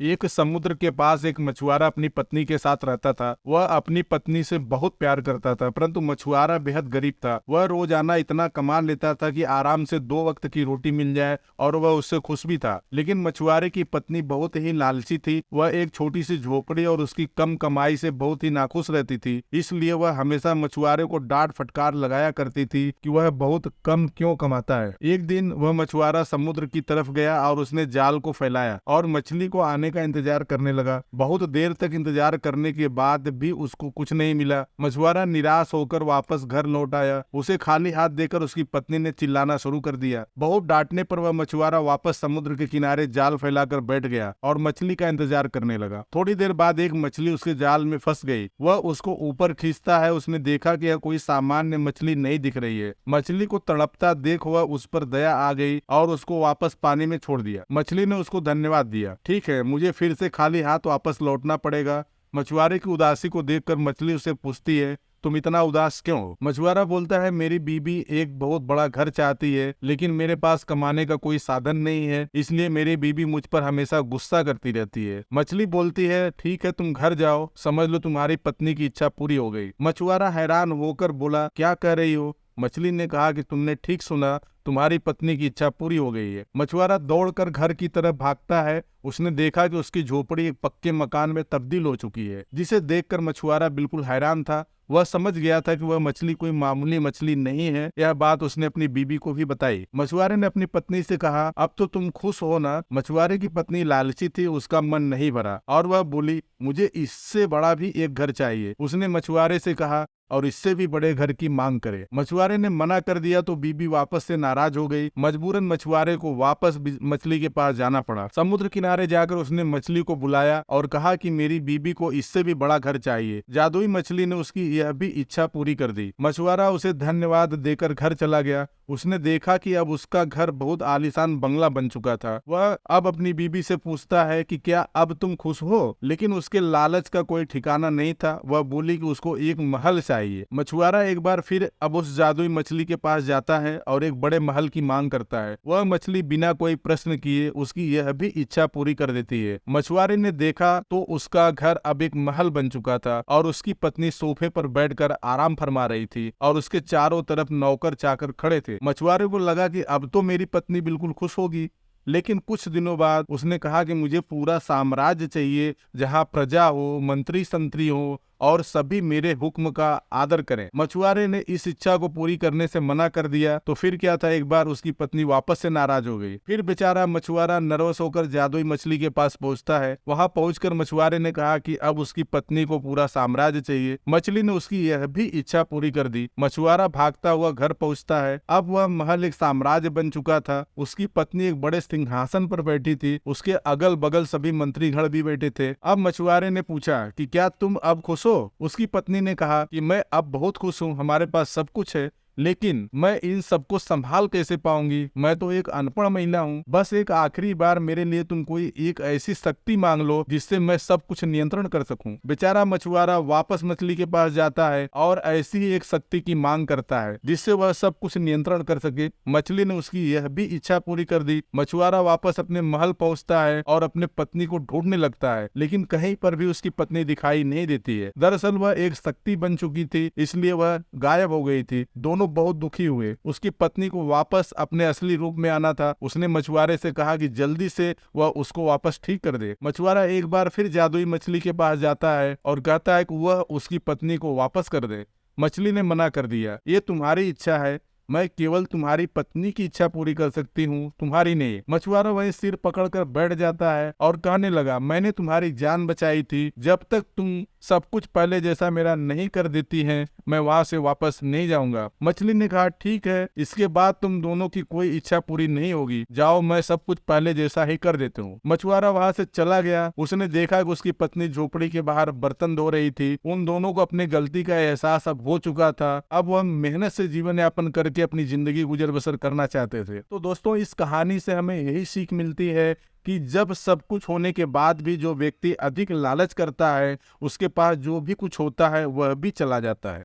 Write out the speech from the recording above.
एक समुद्र के पास एक मछुआरा अपनी पत्नी के साथ रहता था। वह अपनी पत्नी से बहुत प्यार करता था, परंतु मछुआरा बेहद गरीब था। वह रोजाना इतना कमा लेता था कि आराम से 2 वक्त की रोटी मिल जाए और वह उससे खुश भी था। लेकिन मछुआरे की पत्नी बहुत ही लालची थी। वह एक छोटी सी झोपड़ी और उसकी कम कमाई से बहुत ही नाखुश रहती थी। इसलिए वह हमेशा मछुआरे को डांट फटकार लगाया करती थी कि वह बहुत कम क्यों कमाता है। एक दिन वह मछुआरा समुद्र की तरफ गया और उसने जाल को फैलाया और मछली को आने का इंतजार करने लगा। बहुत देर तक इंतजार करने के बाद भी उसको कुछ नहीं मिला। मछुआरा निराश होकर वापस घर लौट आया। उसे खाली हाथ देकर उसकी पत्नी ने चिल्लाना शुरू कर दिया। बहुत डांटने पर वह मछुआरा वापस समुद्र के किनारे जाल फैलाकर बैठ गया और मछली का इंतजार करने लगा। थोड़ी देर बाद एक मछली उसके जाल में फंस गई। वह उसको ऊपर खींचता है। उसने देखा कि यह कोई सामान्य मछली नहीं दिख रही है। मछली को तड़पता देख वह उस पर दया आ गई और उसको वापस पानी में छोड़ दिया। मछली ने उसको धन्यवाद दिया। ठीक है, मुझे फिर से खाली हाथ वापस लौटना पड़ेगा। मछुआरे की उदासी को देखकर मछली उसे पूछती है, तुम इतना उदास क्यों हो? मछुआरा बोलता है, मेरी बीबी एक बहुत बड़ा घर चाहती है, लेकिन मेरे पास कमाने का कोई साधन नहीं है, इसलिए मेरी बीबी मुझ पर हमेशा गुस्सा करती रहती है। मछली बोलती है, ठीक है, तुम घर जाओ, समझ लो तुम्हारी पत्नी की इच्छा पूरी हो गई। मछुआरा हैरान होकर बोला, क्या कह रही हो? मछली ने कहा कि तुमने ठीक सुना, तुम्हारी पत्नी की इच्छा पूरी हो गई है। मछुआरा दौड़कर घर की तरफ भागता है। उसने देखा कि उसकी झोपड़ी एक पक्के मकान में तब्दील हो चुकी है, जिसे देखकर मछुआरा बिल्कुल हैरान था। वह समझ गया था कि वह मछली कोई मामूली मछली नहीं है। यह बात उसने अपनी बीबी को भी बताई। मछुआरे ने अपनी पत्नी से कहा, अब तो तुम खुश हो ना? मछुआरे की पत्नी लालची थी, उसका मन नहीं भरा और वह बोली, मुझे इससे बड़ा भी एक घर चाहिए। उसने मछुआरे से कहा, और इससे भी बड़े घर की मांग करे। मछुआरे ने मना कर दिया तो बीबी वापस से नाराज हो गई। मजबूरन मछुआरे को वापस मछली के पास जाना पड़ा। समुद्र किनारे जाकर उसने मछली को बुलाया और कहा कि मेरी बीबी को इससे भी बड़ा घर चाहिए। जादुई मछली ने उसकी यह भी इच्छा पूरी कर दी। मछुआरा उसे धन्यवाद देकर घर चला गया। उसने देखा कि अब उसका घर बहुत आलीशान बंगला बन चुका था। वह अब अपनी बीबी से पूछता है कि क्या अब तुम खुश हो? लेकिन उसके लालच का कोई ठिकाना नहीं था। वह बोली कि उसको एक महल चाहिए। मछुआरा एक बार फिर अब उस जादुई मछली के पास जाता है और एक बड़े महल की मांग करता है। वह मछली बिना कोई प्रश्न किए उसकी यह भी इच्छा पूरी कर देती है। मछुआरे ने देखा तो उसका घर अब एक महल बन चुका था और उसकी पत्नी सोफे पर बैठकर आराम फरमा रही थी और उसके चारों तरफ नौकर चाकर खड़े थे। मछुआरे को लगा कि अब तो मेरी पत्नी बिल्कुल खुश होगी, लेकिन कुछ दिनों बाद उसने कहा कि मुझे पूरा साम्राज्य चाहिए, जहां प्रजा हो, मंत्री संतरी हो और सभी मेरे हुक्म का आदर करें। मछुआरे ने इस इच्छा को पूरी करने से मना कर दिया तो फिर क्या था, एक बार उसकी पत्नी वापस से नाराज हो गई। फिर बेचारा मछुआरा नर्वस होकर जादुई मछली के पास पहुंचता है। वहां पहुंचकर मछुआरे ने कहा कि अब उसकी पत्नी को पूरा साम्राज्य चाहिए। मछली ने उसकी यह भी इच्छा पूरी कर दी। मछुआरा भागता हुआ घर पहुंचता है। अब वह महल एक साम्राज्य बन चुका था। उसकी पत्नी एक बड़े सिंहासन पर बैठी थी। उसके अगल बगल सभी मंत्रीगण भी बैठे थे। अब मछुआरे ने पूछा कि क्या तुम अब खुश हो? उसकी पत्नी ने कहा कि मैं अब बहुत खुश हूँ, हमारे पास सब कुछ है, लेकिन मैं इन सबको संभाल कैसे पाऊंगी? मैं तो एक अनपढ़ महिला हूँ। बस एक आखिरी बार मेरे लिए तुम कोई एक ऐसी शक्ति मांग लो जिससे मैं सब कुछ नियंत्रण कर सकूं। बेचारा मछुआरा वापस मछली के पास जाता है और ऐसी ही एक शक्ति की मांग करता है जिससे वह सब कुछ नियंत्रण कर सके। मछली ने उसकी यह भी इच्छा पूरी कर दी। मछुआरा वापस अपने महल पहुंचता है और अपने पत्नी को ढूंढने लगता है, लेकिन कहीं पर भी उसकी पत्नी दिखाई नहीं देती है। दरअसल वह एक शक्ति बन चुकी थी, इसलिए वह गायब हो गई थी। दोनों बहुत दुखी हुए। उसकी पत्नी को वापस अपने असली रूप में आना था। उसने मछुआरे से कहा कि जल्दी से वह उसको वापस ठीक कर दे। मछुआरा एक बार फिर जादुई मछली के पास जाता है और कहता है कि वह उसकी पत्नी को वापस कर दे। मछली ने मना कर दिया, ये तुम्हारी इच्छा है, मैं केवल तुम्हारी पत्नी की इच्छा पूरी कर सकती हूँ, तुम्हारी नहीं। मछुआरा वही सिर पकड़कर बैठ जाता है और कहने लगा, मैंने तुम्हारी जान बचाई थी, जब तक तुम सब कुछ पहले जैसा मेरा नहीं कर देती हैं, मैं वहां से वापस नहीं जाऊंगा। मछली ने कहा, ठीक है, इसके बाद तुम दोनों की कोई इच्छा पूरी नहीं होगी, जाओ, मैं सब कुछ पहले जैसा ही कर देती हूँ। मछुआरा वहां से चला गया। उसने देखा कि उसकी पत्नी झोपड़ी के बाहर बर्तन धो रही थी। उन दोनों को अपनी गलती का एहसास अब हो चुका था। अब वह मेहनत से जीवन यापन करके अपनी जिंदगी गुजर बसर करना चाहते थे। तो दोस्तों, इस कहानी से हमें यही सीख मिलती है कि जब सब कुछ होने के बाद भी जो व्यक्ति अधिक लालच करता है, उसके पास जो भी कुछ होता है वह भी चला जाता है।